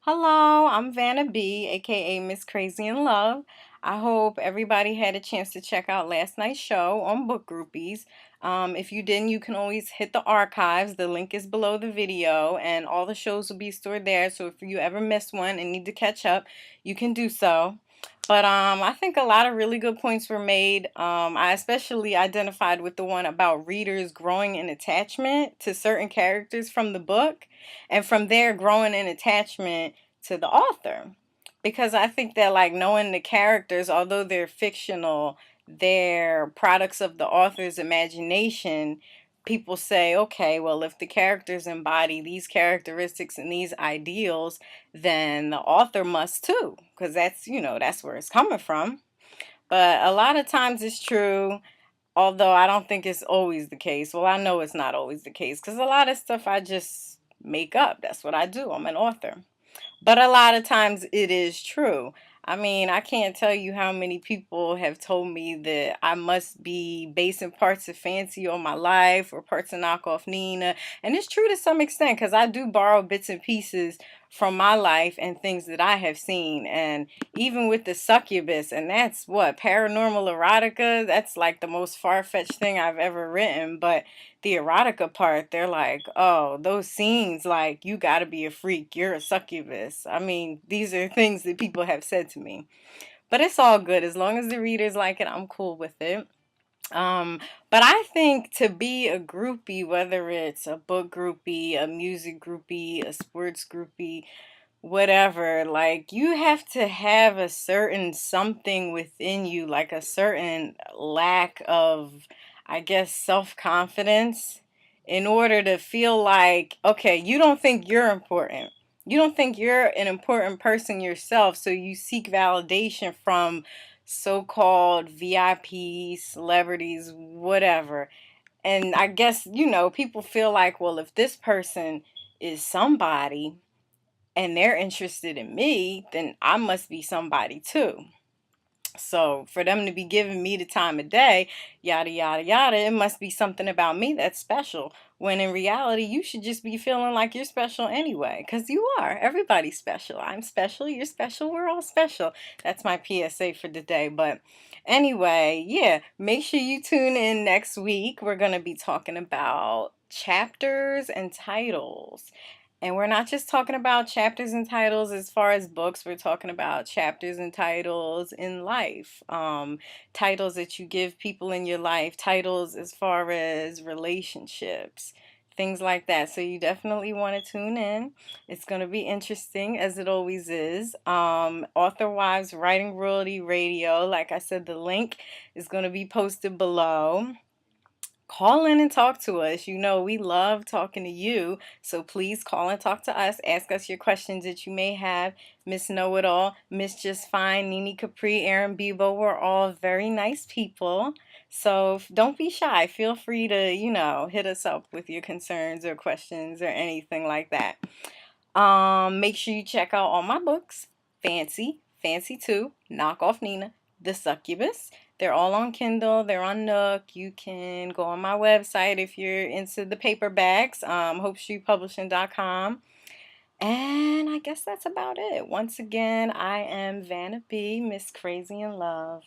Hello, I'm Vanna B, aka Miss Crazy in Love. I hope everybody had a chance to check out last night's show on Book Groupies. If you didn't, you can always hit the archives. The link is below the video, and all the shows will be stored there. So if you ever miss one and need to catch up, you can do so. But I think a lot of really good points were made. I especially identified with the one about readers growing in attachment to certain characters from the book, and from there growing in attachment to the author. Because I think that, like, knowing the characters, although they're fictional, they're products of the author's imagination. People say, okay, well, if the characters embody these characteristics and these ideals, then the author must too, because that's where it's coming from. But a lot of times it's true, although I don't think it's always the case. Well, I know it's not always the case because a lot of stuff I just make up. That's what I do. I'm an author. But a lot of times it is true. I mean, I can't tell you how many people have told me that I must be basing parts of Fancy on my life or parts of Knockoff Nina. And it's true to some extent because I do borrow bits and pieces from my life and things that I have seen. And even with the succubus, and that's what, paranormal erotica, that's like the most far-fetched thing I've ever written. But the erotica part, they're like, oh, those scenes, like, you gotta be a freak, you're a succubus. I mean, these are things that people have said to me. But it's all good. As long as the readers like it, I'm cool with it. Um, but I think to be a groupie, whether it's a book groupie, a music groupie, a sports groupie, whatever, like, you have to have a certain something within you, like a certain lack of, I guess, self-confidence, in order to feel like, okay, you don't think you're important. You don't think you're an important person yourself, so you seek validation from so-called VIP celebrities, whatever. And I guess, people feel like, well, if this person is somebody and they're interested in me, then I must be somebody too. So for them to be giving me the time of day, yada, yada, yada, it must be something about me that's special. When in reality, you should just be feeling like you're special anyway, because you are. Everybody's special. I'm special. You're special. We're all special. That's my PSA for today. But anyway, yeah, make sure you tune in next week. We're going to be talking about chapters and titles. And we're not just talking about chapters and titles as far as books, we're talking about chapters and titles in life. Titles that you give people in your life, titles as far as relationships, things like that. So you definitely want to tune in. It's going to be interesting, as it always is. Author Wives Writing Royalty Radio, like I said, the link is going to be posted below. Call in and talk to us. We love talking to you. So please call and talk to us. Ask us your questions that you may have. Miss Know-It-All, Miss Just Fine, Nini Capri, Aaron Bebo, we're all very nice people. So don't be shy. Feel free to, hit us up with your concerns or questions or anything like that. Make sure you check out all my books. Fancy, Fancy 2, Knockoff Nina, The Succubus. They're all on Kindle. They're on Nook. You can go on my website if you're into the paperbacks, hopestreetpublishing.com. And I guess that's about it. Once again, I am Vanna B, Miss Crazy in Love.